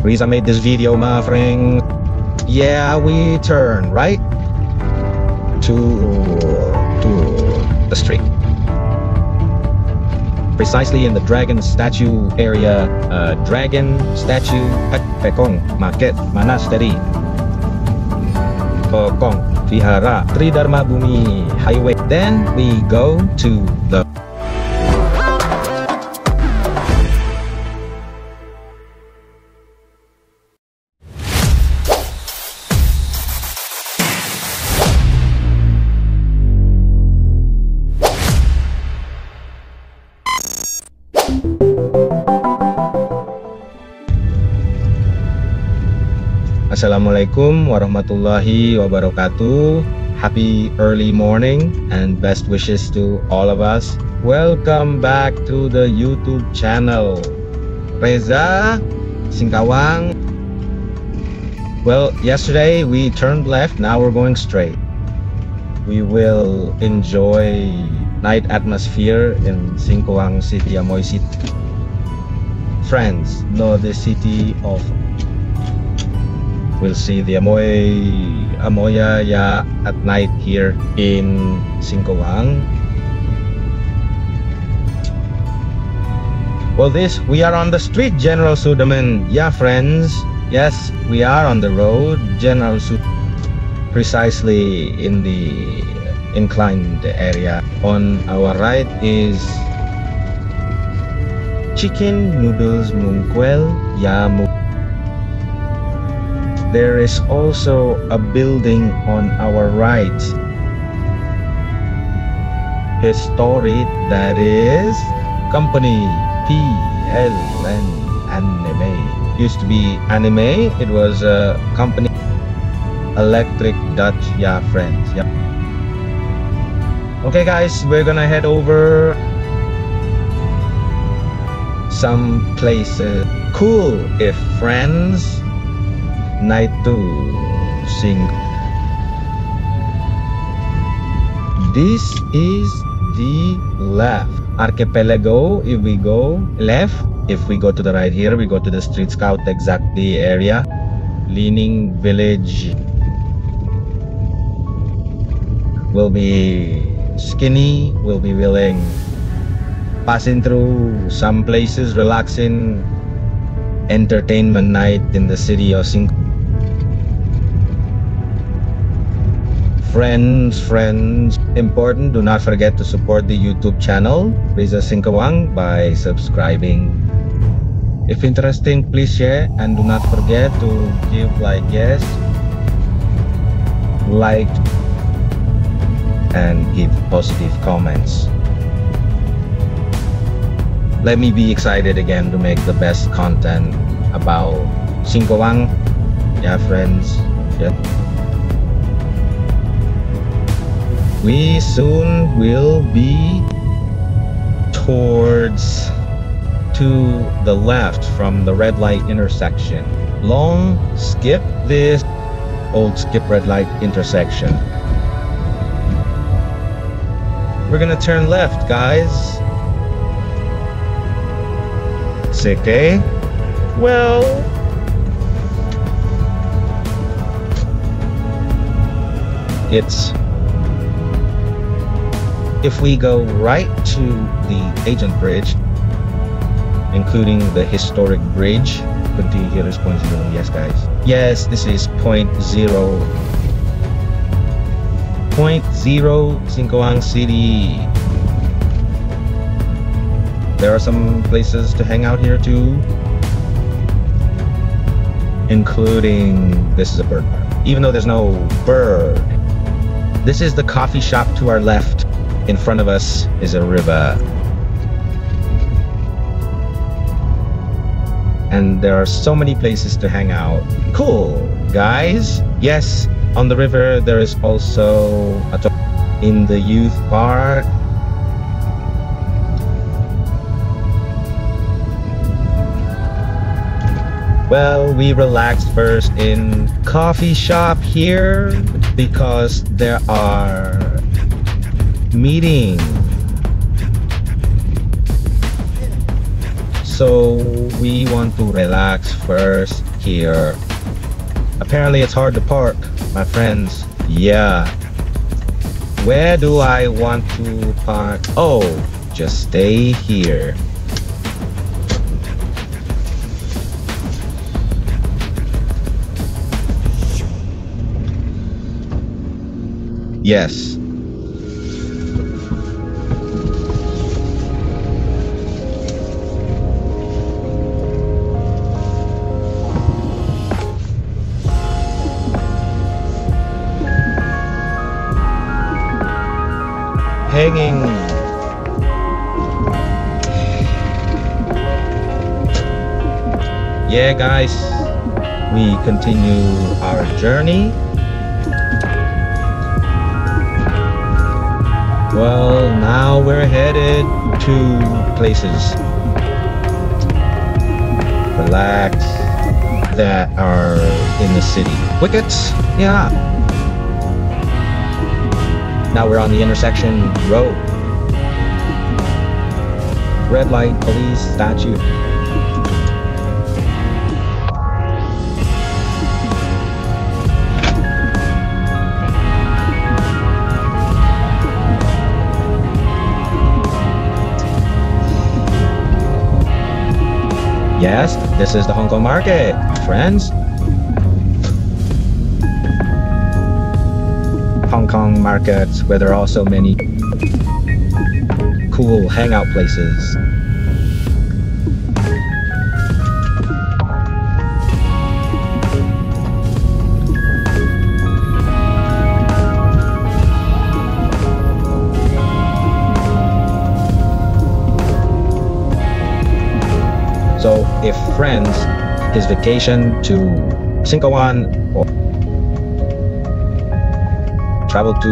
Reza made this video, my friend. Yeah, we turn right to the street. Precisely in the dragon statue area. Dragon statue at Pekong Market Manasteri Pekong Vihara Tridharma Bumi Highway. Then we go to the Assalamualaikum warahmatullahi wabarakatuh. Happy early morning and best wishes to all of us. Welcome back to the YouTube channel. Reza, Singkawang. Well, yesterday we turned left, now we're going straight. We will enjoy night atmosphere in Singkawang City, Amoy City. Friends, know the city of. We'll see the Amoya at night here in Singkawang. Well, we are on the street, General Sudaman. Yeah, friends. Yes, we are on the road, General Sudaman. Precisely in the inclined area. On our right is chicken noodles mungkwel yamu. There is also a building on our right, historic, that is company PLN Anime. Used to be anime, it was a company Electric Dutch. Yeah, friends. Yeah. Okay guys, we're gonna head over some places. Cool if friends. Night to sing. This is the left archipelago. If we go left, if we go to the right here, we go to the street scout exactly area. Leaning village will be skinny, will be willing, passing through some places, relaxing, entertainment night in the city of Singkawang. Friends, important, do not forget to support the YouTube channel Reza Singkawang by subscribing. If interesting, please share, and do not forget to give like and give positive comments. Let me be excited again to make the best content about Singkawang. Yeah, friends. Yeah. We soon will be towards to the left from the red light intersection. Long skip this old skip red light intersection. We're gonna turn left, guys. It's okay. Well, it's if we go right to the Agent Bridge, including the historic bridge, continue here is 0.0. Yes, guys. Yes, this is 0.0. 0.0 Singkawang City. There are some places to hang out here too, including this is a bird park. Even though there's no bird, this is the coffee shop to our left. In front of us is a river, and there are so many places to hang out. Cool, guys. Yes, on the river there is also in the youth park. Well, we relaxed first in coffee shop here because there are meetings. So we want to relax first here. Apparently it's hard to park, my friends. Yeah. Where do I want to park? Oh, just stay here. Yes. Hanging. Yeah, guys, we continue our journey. Well, now we're headed to places relax that are in the city. Wickets, yeah. Now we're on the intersection road. Red light, police, statue. Yes, this is the Hong Kong market, friends. Hong Kong markets where there are also many cool hangout places. So if friends his vacation to Singkawang or travel to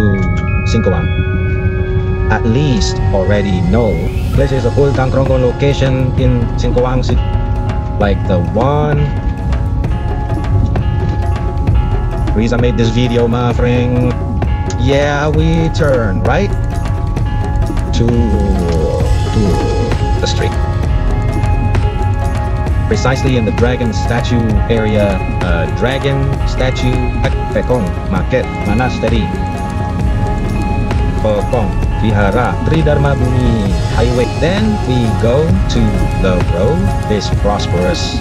Singkawang, at least already know this is a full Tangkrongkong location in Singkawang City, like the one Reza made this video, my friend. Yeah, we turn right to the street, precisely in the dragon statue area. Dragon statue Pekong Market Monastery Pekong Vihara Tridharma Bumi Highway. Then we go to the road is prosperous.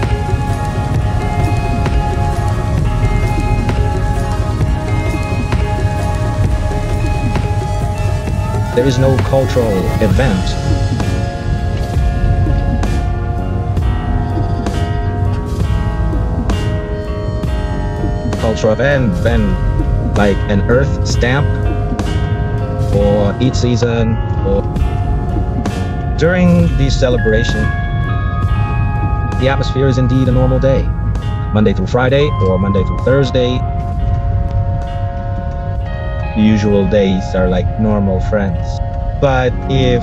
There is no cultural event. Cultural event then like an earth stamp for each season or during the celebration. The atmosphere is indeed a normal day, Monday through Friday or Monday through Thursday. The usual days are like normal friends. But if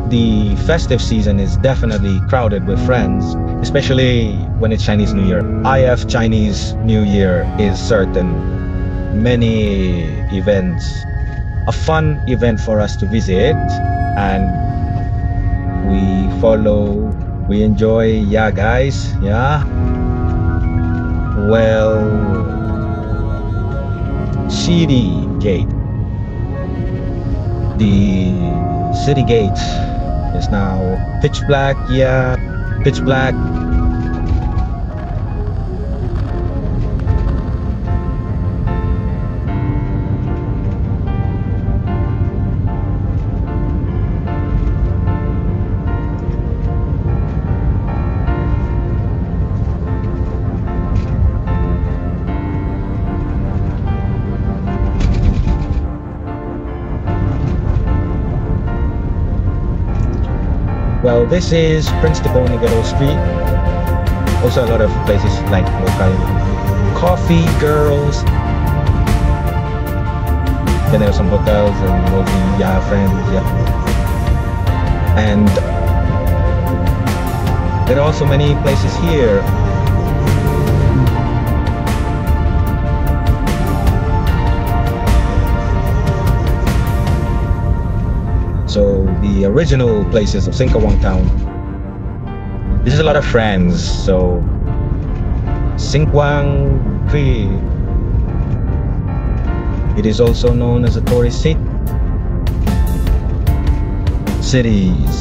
the festive season is definitely crowded with friends, especially when it's Chinese New Year. IF Chinese New Year is certain. Many events. A fun event for us to visit, and we follow, we enjoy. Yeah, guys, yeah. Well, city gate. The city gate is now pitch black. Yeah, pitch black. Well, this is Prince Diponegoro Street. Also a lot of places like local coffee girls. Then there are some hotels and movie, yeah, friends, yeah. And there are also many places here. So the original places of Singkawang town This is a lot of friends. So Singkawang City. It is also known as a tourist cities.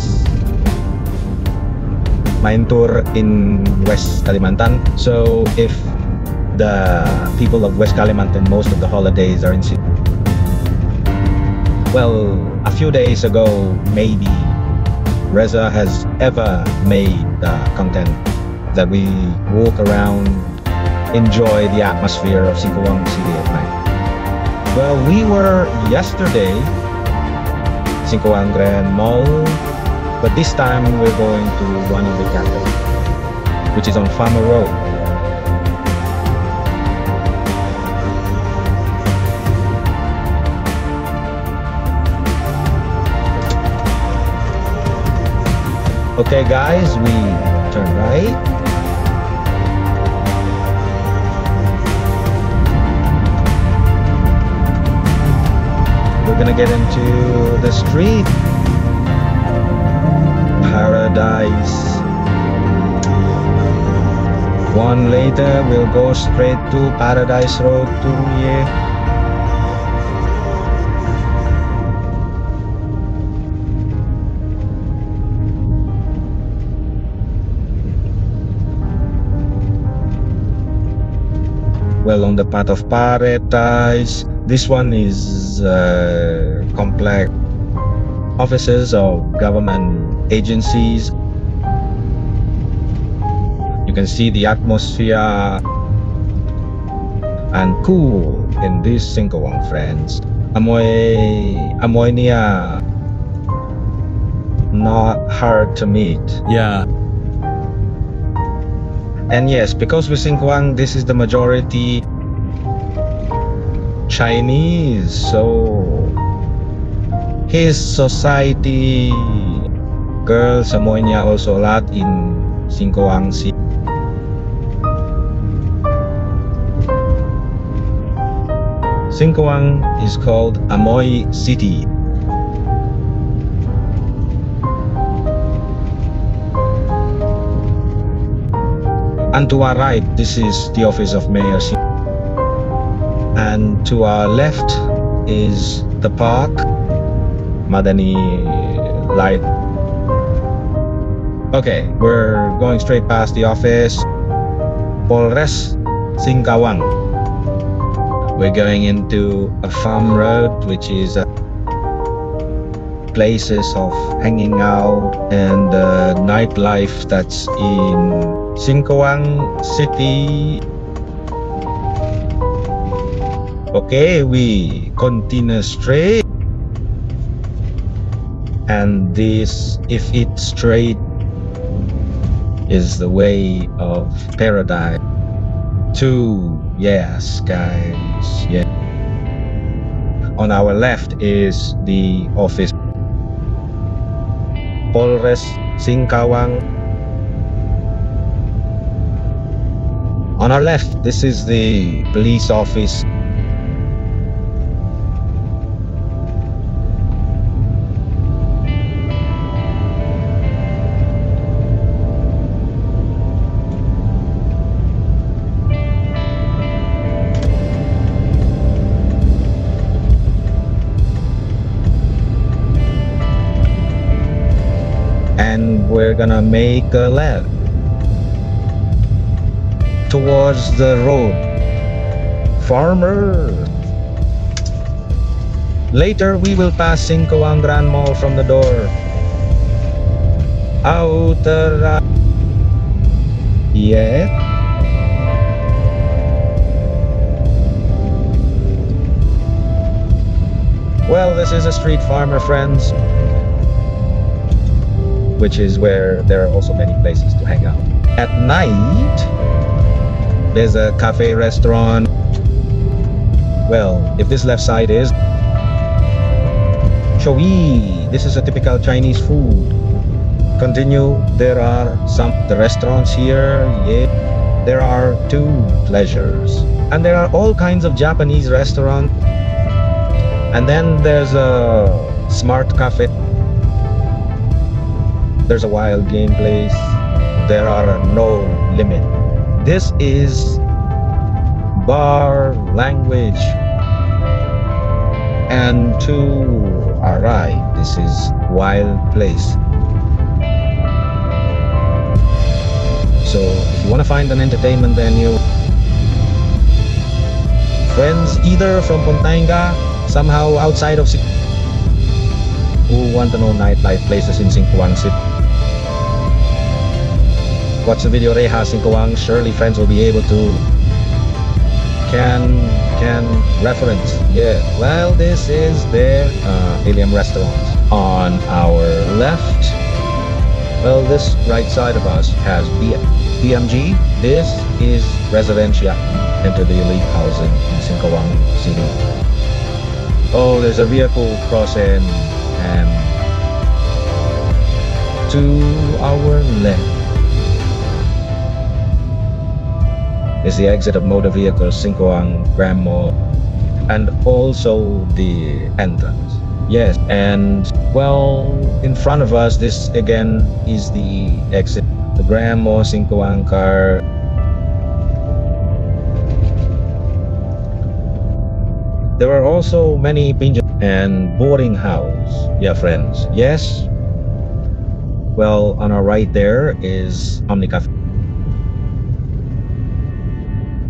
Main tour in West Kalimantan. So if the people of West Kalimantan, most of the holidays are in city. Well, a few days ago, maybe Reza has ever made content that we walk around, enjoy the atmosphere of Singkawang City at night. Well, we were yesterday Singkawang Grand Mall, but this time we're going to one of the cafes, which is on Farmer Road. Okay guys, we turn right. We're gonna get into the street. Paradise. One later, we'll go straight to Paradise Road to Well, on the path of Paradise, this one is complex offices of government agencies. You can see the atmosphere and cool in this Singkawang, friends. Amoy niya, not hard to meet. Yeah. And yes, because with Singkawang, this is the majority Chinese, so his society, girls, amoy niya also a lot in Singkawang City. Singkawang is called Amoy City. And to our right, this is the office of Mayor. And to our left is the park, Madani Light. Okay, we're going straight past the office. Polres Singkawang. We're going into a farm road, which is places of hanging out and nightlife that's in Singkawang City. Okay, we continue straight, and this, if it's straight, is the way of paradise. Yes guys, yeah. On our left is the office, Polres Singkawang. On our left, this is the police office. And we're gonna make a left towards the road. Farmer. Later we will pass Singkawang Grand Mall from the door. Outer. Yeah. Well, this is a street farmer, friends, which is where there are also many places to hang out. At night, there's a cafe restaurant. Well, if this left side is Showi, this is a typical Chinese food. Continue, there are the restaurants here. Yeah, there are two pleasures, and there are all kinds of Japanese restaurants. And then there's a smart cafe. There's a wild game place. there are no limit. This is bar language. And to our right, this is wild place. So if you want to find an entertainment venue, friends either from Pontainga, somehow outside of City, who want to know nightlife places in Singkawang City, watch the video Reza Singkawang. Surely friends will be able to can reference. Yeah, well, this is their Helium restaurant. On our left, well, this right side of us has BMG. This is Residencia. Enter the elite housing in Singkawang City. Oh, there's a vehicle crossing, and to our left is the exit of motor vehicles, Singkawang Grand Mall, and also the entrance. Yes, and well, in front of us, this again is the exit, the Grand Mall, Singkawang car. There are also many pension and boarding house. Yeah, friends. Yes. Well, on our right there is Omni Cafe.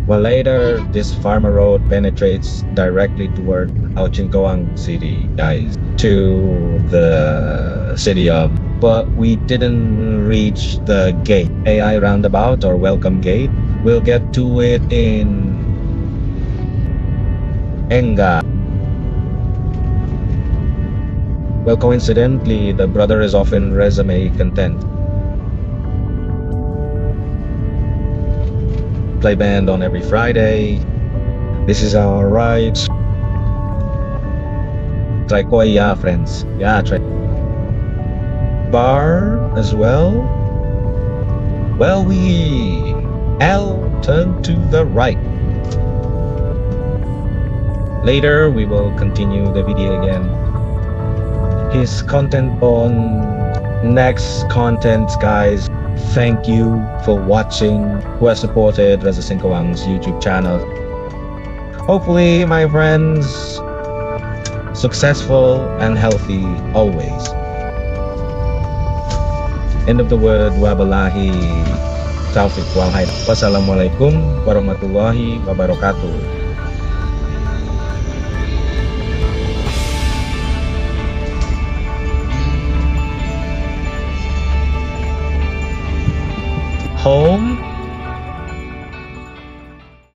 Well, later, this farmer road penetrates directly toward Singkawang City, guys, to the city of. But we didn't reach the gate, AI roundabout or welcome gate. We'll get to it in Enga. Well, coincidentally, the brother is often resume content. Play band on every Friday. This is our ride. Try Koya, friends. Yeah, try bar as well. Well, L turn to the right. Later, we will continue the video again. His content on next content, guys. Thank you for watching, who has supported Reza Singkawang's YouTube channel. Hopefully, my friends, successful and healthy always. End of the word. Wabillahi taufiq wal hidayah. Wassalamualaikum warahmatullahi wabarakatuh. Home